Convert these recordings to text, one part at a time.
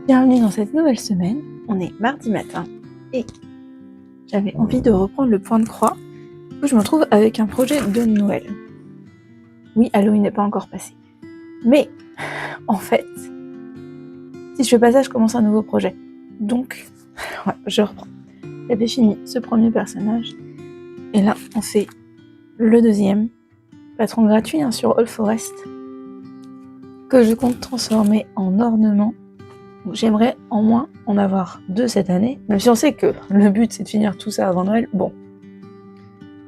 Bienvenue dans cette nouvelle semaine. On est mardi matin et j'avais envie de reprendre le point de croix. Du coup, je me retrouve avec un projet de Noël. Oui, Halloween n'est pas encore passé. Mais en fait, si je fais pas ça, je commence un nouveau projet. Donc, ouais, je reprends. J'avais fini ce premier personnage. Et là, on fait le deuxième. Patron gratuit sur All Forest. Que je compte transformer en ornement. J'aimerais en moins en avoir 2 cette année, même si on sait que le but c'est de finir tout ça avant Noël. Bon,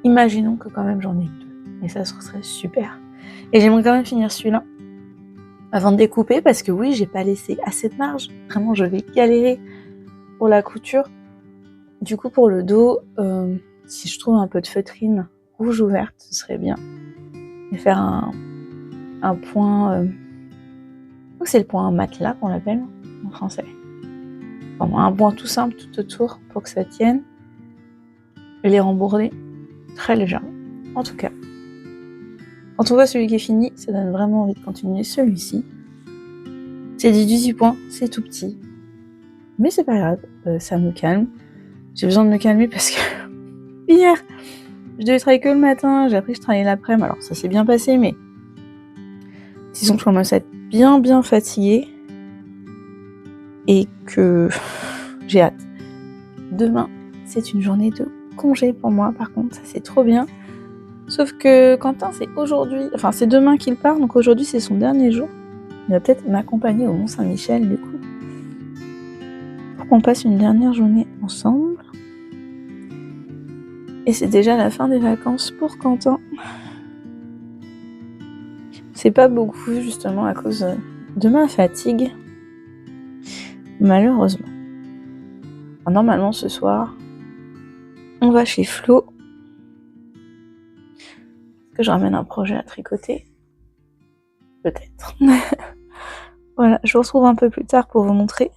imaginons que quand même j'en ai 2, et ça serait super. Et j'aimerais quand même finir celui-là avant de découper, parce que oui, j'ai pas laissé assez de marge. Vraiment, je vais galérer pour la couture. Du coup, pour le dos, si je trouve un peu de feutrine rouge ouverte, ce serait bien. Et faire un point... c'est le point matelas qu'on l'appelle en français. Enfin, un point tout simple tout autour pour que ça tienne. Et les rembourder très légèrement. En tout cas, quand on voit celui qui est fini, ça donne vraiment envie de continuer celui-ci. C'est du 18 points, c'est tout petit. Mais c'est pas grave, ça me calme. J'ai besoin de me calmer parce que hier, je devais travailler que le matin, j'ai appris que je travaillais l'après-midi. Alors ça s'est bien passé, mais disons que je commence à être bien fatiguée. Et que j'ai hâte. Demain, c'est une journée de congé pour moi, par contre, ça c'est trop bien. Sauf que Quentin, c'est aujourd'hui, enfin c'est demain qu'il part, donc aujourd'hui c'est son dernier jour. Il va peut-être m'accompagner au Mont-Saint-Michel, du coup, pour qu'on passe une dernière journée ensemble. Et c'est déjà la fin des vacances pour Quentin. C'est pas beaucoup, justement, à cause de ma fatigue. Malheureusement. Alors, normalement, ce soir, on va chez Flo. Est-ce que je ramène un projet à tricoter ? Peut-être. Voilà, je vous retrouve un peu plus tard pour vous montrer.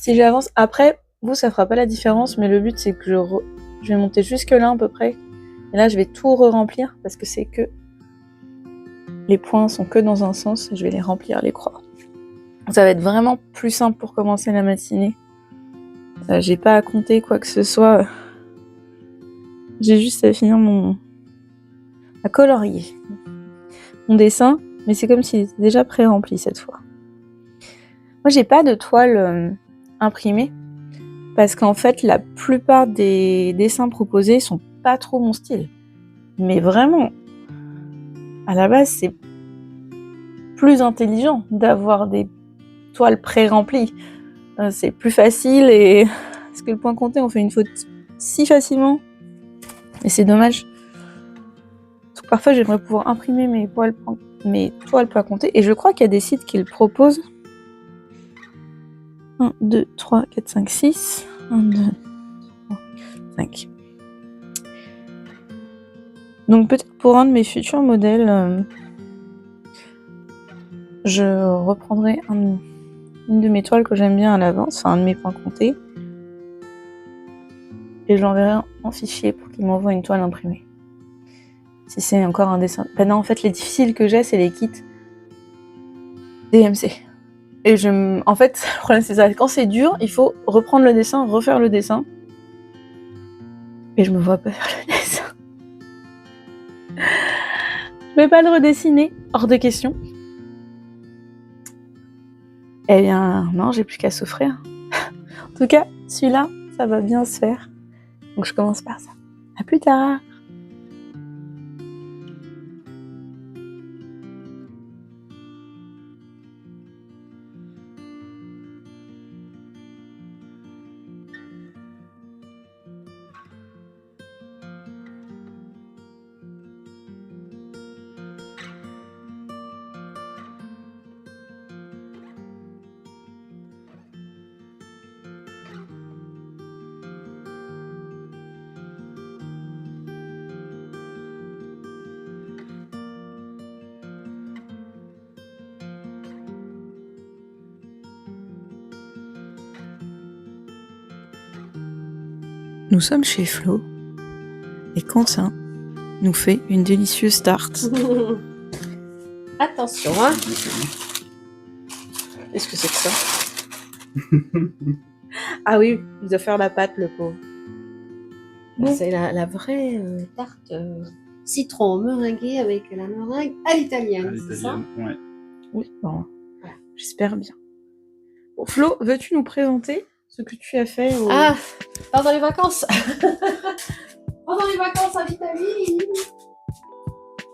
Si j'avance, après, vous, ça fera pas la différence, mais le but, c'est que je vais monter jusque là, à peu près. Et là, je vais tout re-remplir, parce que c'est que les points sont que dans un sens, et je vais les remplir, les croix. Ça va être vraiment plus simple pour commencer la matinée. J'ai pas à compter quoi que ce soit. J'ai juste à finir à colorier mon dessin, mais c'est comme s'il était déjà pré-rempli cette fois. Moi, j'ai pas de toile imprimée, parce qu'en fait, la plupart des dessins proposés sont pas trop mon style. Mais vraiment, à la base, c'est plus intelligent d'avoir des toiles pré-remplies. C'est plus facile et... Parce que le point compté, on fait une faute si facilement. Et c'est dommage. Donc, parfois, j'aimerais pouvoir imprimer mes toiles point comptées. Et je crois qu'il y a des sites qui le proposent. 1, 2, 3, 4, 5, 6. 1, 2, 3, 5. Donc peut-être pour un de mes futurs modèles, je reprendrai une de mes toiles que j'aime bien à l'avance, enfin un de mes points comptés, et je l'enverrai en fichier pour qu'il m'envoie une toile imprimée. Si c'est encore un dessin... Ben non, en fait, les difficiles que j'ai, c'est les kits DMC. Et en fait, le problème c'est ça, quand c'est dur, il faut reprendre le dessin, refaire le dessin, et je me vois pas faire le dessin. Je vais pas le redessiner, hors de question. Eh bien, non, j'ai plus qu'à souffrir. En tout cas, celui-là, ça va bien se faire. Donc je commence par ça. À plus tard. Nous sommes chez Flo et Quentin nous fait une délicieuse tarte. Attention, hein. Qu'est-ce que c'est que ça? Ah oui, il doit faire la pâte, le pauvre. Bon. C'est la vraie tarte citron meringuée avec la meringue à l'italienne, c'est ça? Ouais. Oui, bon, voilà. J'espère bien. Bon, Flo, veux-tu nous présenter ce que tu as fait au... Ah, pendant les vacances. Pendant les vacances en Italie,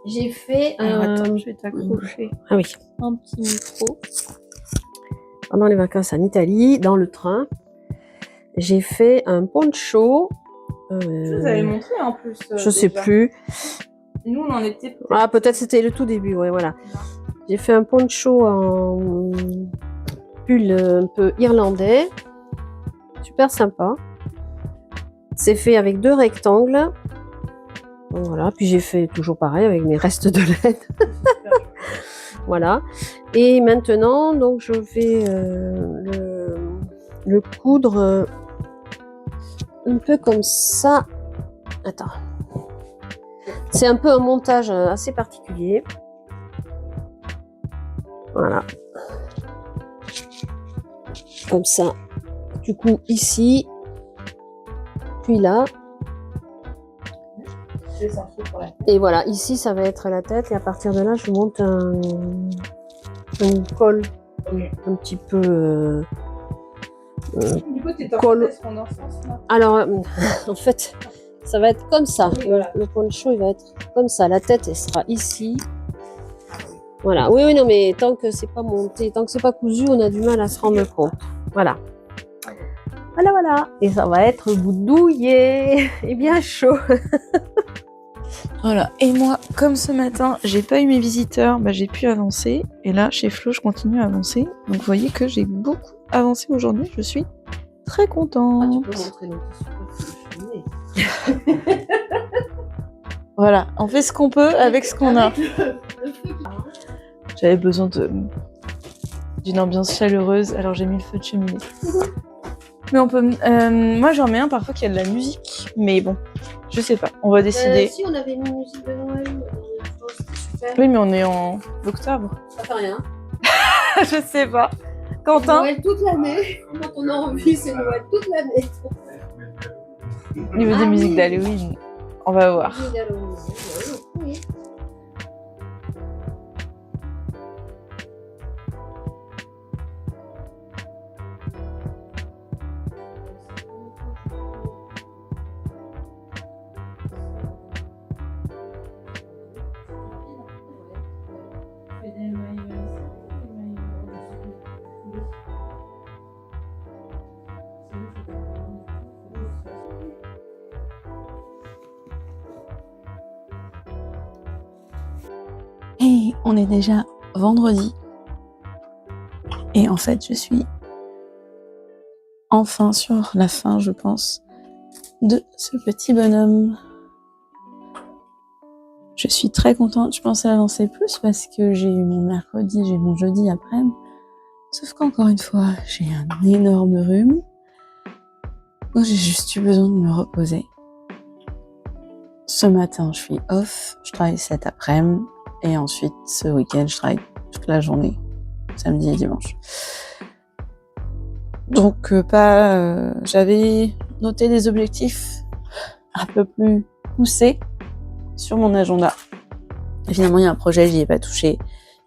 j'ai fait Attends, je vais t'accrocher. Ah oui. Un petit micro. Pendant les vacances en Italie, dans le train, j'ai fait un poncho. Tu nous avais montré en plus. Je sais plus. Nous, on en était. Ah, peut-être c'était le tout début, ouais, voilà. J'ai fait un poncho en pull un peu irlandais. Super sympa. C'est fait avec 2 rectangles. Donc, voilà. Puis j'ai fait toujours pareil avec mes restes de laine. Voilà. Et maintenant, donc je vais le coudre un peu comme ça. Attends. C'est un peu un montage assez particulier. Voilà. Comme ça. Du coup, ici. Puis là. Et voilà, ici, ça va être la tête. Et à partir de là, je monte un col un petit peu... col. Alors, en fait, ça va être comme ça. Oui, voilà. Le poncho, il va être comme ça. La tête, elle sera ici. Voilà. Oui, oui, non, mais tant que c'est pas monté, tant que c'est pas cousu, on a du mal à se rendre compte. Voilà. Voilà, voilà. Et ça va être boudouillé et bien chaud. Voilà. Et moi, comme ce matin, j'ai pas eu mes visiteurs, bah, j'ai pu avancer. Et là, chez Flo, je continue à avancer. Donc, vous voyez que j'ai beaucoup avancé aujourd'hui. Je suis très contente. Ah, tu peux montrer notre Voilà. On fait ce qu'on peut avec ce qu'on a. J'avais besoin d'une ambiance chaleureuse, alors j'ai mis le feu de cheminée. Mais on peut. Moi, j'en mets un parfois qu'il y a de la musique, mais bon, je sais pas. On va décider. Si on avait mis une musique de Noël, c'était super. Oui, mais on est en octobre. Ça fait rien. Je sais pas. Quentin. Noël toute l'année. Quand on a envie, c'est Noël toute l'année. Au niveau des musiques d'Halloween, on va voir. Oui. Et on est déjà vendredi. Et en fait, je suis enfin sur la fin, je pense, de ce petit bonhomme. Je suis très contente. Je pensais avancer plus parce que j'ai eu mon mercredi, j'ai mon jeudi après. Sauf qu'encore une fois, j'ai un énorme rhume. Donc j'ai juste eu besoin de me reposer. Ce matin, je suis off. Je travaille cet après-midi. Et ensuite, ce week-end, je travaille toute la journée. Samedi et dimanche. Donc j'avais noté des objectifs un peu plus poussés sur mon agenda. Et finalement, il y a un projet, j'y ai pas touché. Et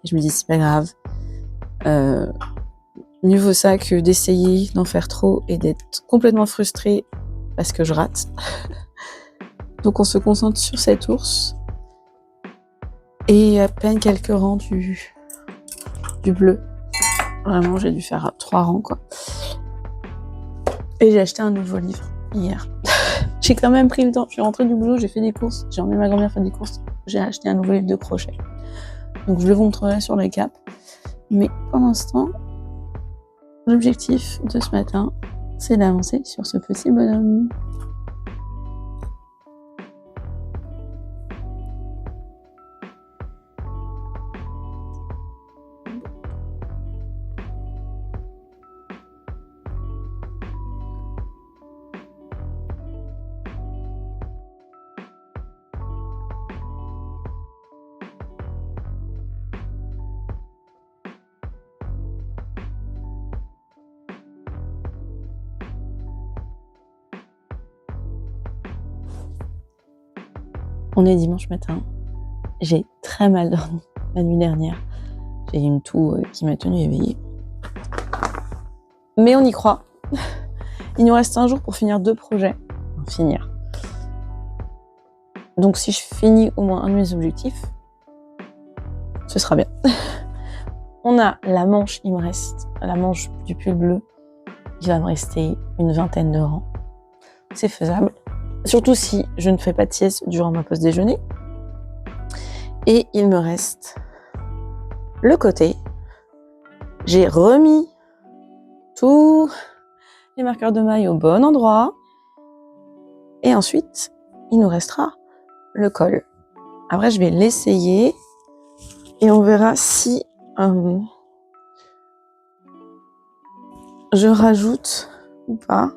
je me dis, c'est pas grave. Mieux vaut ça que d'essayer d'en faire trop et d'être complètement frustrée parce que je rate. Donc on se concentre sur cet ours. Et à peine quelques rangs du bleu. Vraiment, j'ai dû faire 3 rangs, quoi. Et j'ai acheté un nouveau livre hier. J'ai quand même pris le temps. Je suis rentrée du boulot, j'ai fait des courses. J'ai emmené ma grand-mère faire des courses. J'ai acheté un nouveau livre de crochet. Donc je le vous montrerai sur le cap. Mais pour l'instant, l'objectif de ce matin, c'est d'avancer sur ce petit bonhomme. On est dimanche matin. J'ai très mal dormi la nuit dernière. J'ai eu une toux qui m'a tenue éveillée. Mais on y croit. Il nous reste un jour pour finir 2 projets. Enfin, finir. Donc si je finis au moins un de mes objectifs, ce sera bien. On a la manche, il me reste la manche du pull bleu. Il va me rester une 20aine de rangs. C'est faisable. Surtout si je ne fais pas de sieste durant ma pause déjeuner. Et il me reste le côté. J'ai remis tous les marqueurs de maille au bon endroit. Et ensuite, il nous restera le col. Après, je vais l'essayer et on verra si je rajoute ou pas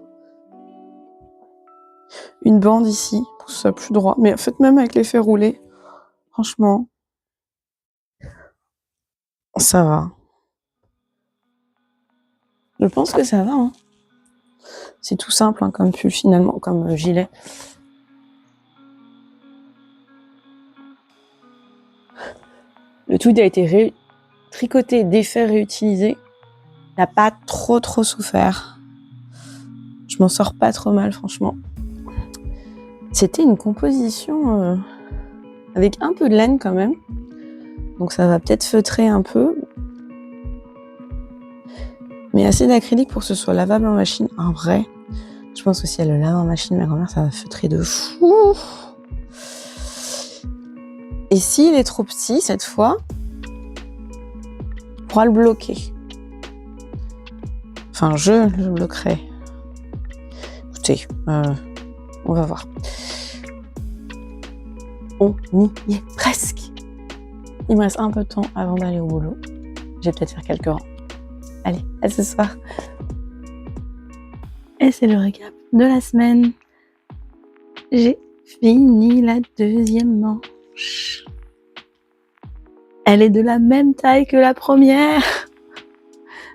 une bande ici pour que ce soit plus droit. Mais en fait, même avec l'effet roulé, franchement, ça va. Je pense que ça va. Hein. C'est tout simple hein, comme pull finalement, comme gilet. Le tweed a été tricoté, défait, réutilisé. Il n'a pas trop souffert. Je m'en sors pas trop mal, franchement. C'était une composition avec un peu de laine quand même. Donc ça va peut-être feutrer un peu. Mais assez d'acrylique pour que ce soit lavable en machine. En vrai, je pense que si elle le lave en machine, ma grand-mère, ça va feutrer de fou. Et s'il est trop petit, cette fois, on pourra le bloquer. Enfin, je le bloquerai. Écoutez, on va voir. On y est presque. Il me reste un peu de temps avant d'aller au boulot. Je vais peut-être faire quelques rangs. Allez, à ce soir. Et c'est le récap de la semaine. J'ai fini la 2e manche. Elle est de la même taille que la première.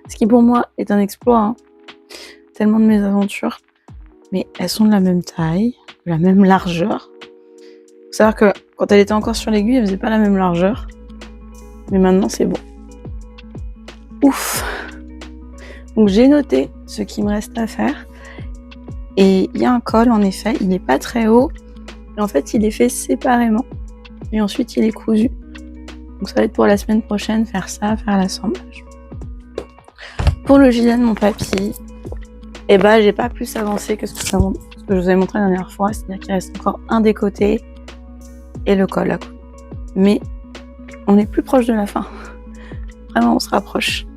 Ce qui pour moi est un exploit. Hein. Tellement de mésaventures. Mais elles sont de la même taille, de la même largeur. Faut savoir que quand elle était encore sur l'aiguille, elle faisait pas la même largeur. Mais maintenant c'est bon. Ouf. Donc j'ai noté ce qu'il me reste à faire. Et il y a un col en effet, il n'est pas très haut. Et en fait il est fait séparément. Et ensuite il est cousu. Donc ça va être pour la semaine prochaine, faire ça, faire l'assemblage. Pour le gilet de mon papy, et bah j'ai pas plus avancé que ce que je vous avais montré la dernière fois. C'est-à-dire qu'il reste encore un des côtés et le col à coup. Mais on est plus proche de la fin. Vraiment on se rapproche.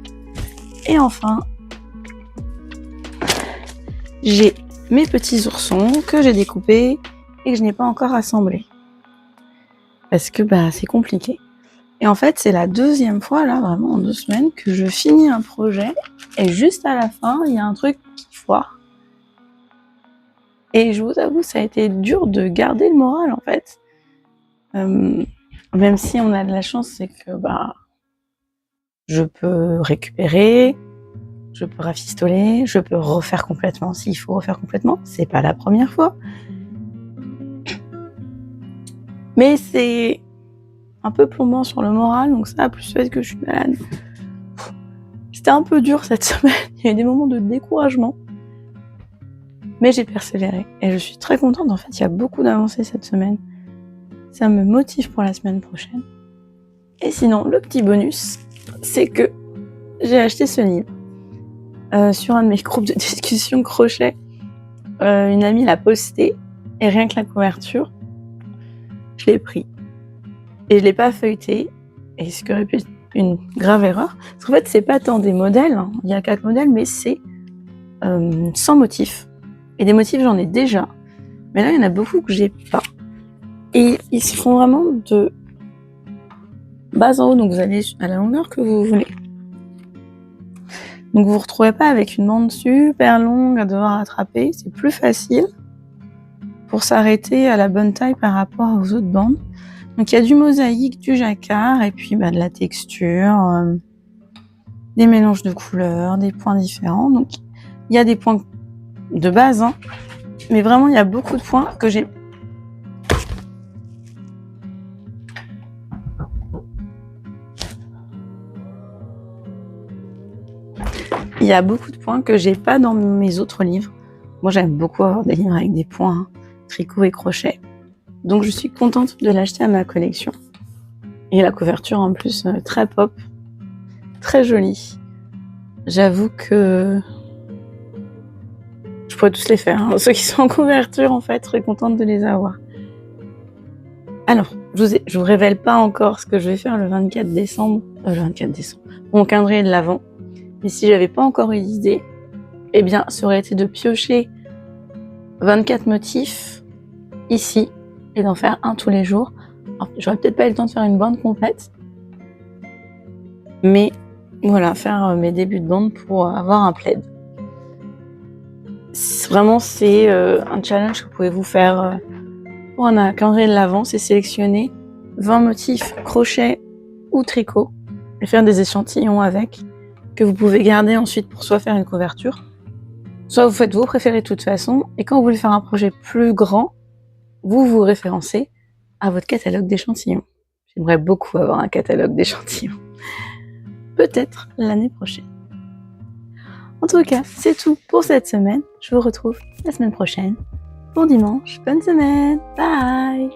Et enfin, j'ai mes petits oursons que j'ai découpés et que je n'ai pas encore assemblés. Parce que bah c'est compliqué. Et en fait, c'est la 2e fois, là, vraiment en 2 semaines, que je finis un projet et juste à la fin, il y a un truc qui foire. Et je vous avoue, ça a été dur de garder le moral, en fait. Même si on a de la chance, c'est que bah je peux récupérer, je peux rafistoler, je peux refaire complètement s'il faut refaire complètement. C'est pas la première fois. Mais c'est un peu plombant sur le moral, donc ça a plus fait que je suis malade. C'était un peu dur cette semaine, il y a eu des moments de découragement. Mais j'ai persévéré et je suis très contente. En fait, il y a beaucoup d'avancées cette semaine. Ça me motive pour la semaine prochaine. Et sinon, le petit bonus, c'est que j'ai acheté ce livre sur un de mes groupes de discussion crochet. Une amie l'a posté et rien que la couverture, je l'ai pris. Et je l'ai pas feuilleté, et ce qui aurait pu être une grave erreur. Parce qu'en fait, c'est pas tant des modèles, hein. Il y a 4 modèles, mais c'est sans motifs. Et des motifs, j'en ai déjà. Mais là, il y en a beaucoup que j'ai pas. Et ils se font vraiment de bas en haut, donc vous allez à la longueur que vous voulez. Donc vous vous retrouvez pas avec une bande super longue à devoir attraper. C'est plus facile pour s'arrêter à la bonne taille par rapport aux autres bandes. Donc il y a du mosaïque, du jacquard et puis bah, de la texture, des mélanges de couleurs, des points différents. Donc il y a des points de base, hein, mais vraiment il y a beaucoup de points que j'ai Il y a beaucoup de points que j'ai pas dans mes autres livres. Moi, j'aime beaucoup avoir des livres avec des points, tricot et crochet. Donc, je suis contente de l'acheter à ma collection. Et la couverture, en plus, très pop, très jolie. J'avoue que je pourrais tous les faire. Hein. Ceux qui sont en couverture, en fait, je serais contente de les avoir. Alors, je vous révèle pas encore ce que je vais faire le 24 décembre. Mon calendrier de l'Avent. Mais si j'avais pas encore eu d'idée, eh bien, ça aurait été de piocher 24 motifs ici et d'en faire un tous les jours. Alors, j'aurais peut-être pas eu le temps de faire une bande complète. Mais voilà, faire mes débuts de bande pour avoir un plaid. Vraiment, c'est un challenge que vous pouvez vous faire pour un calendrier de l'Avent, c'est sélectionner 20 motifs crochet ou tricot et faire des échantillons avec, que vous pouvez garder ensuite pour soit faire une couverture, soit vous faites vos préférés de toute façon, et quand vous voulez faire un projet plus grand, vous vous référencez à votre catalogue d'échantillons. J'aimerais beaucoup avoir un catalogue d'échantillons. Peut-être l'année prochaine. En tout cas, c'est tout pour cette semaine. Je vous retrouve la semaine prochaine pour dimanche. Bonne semaine. Bye!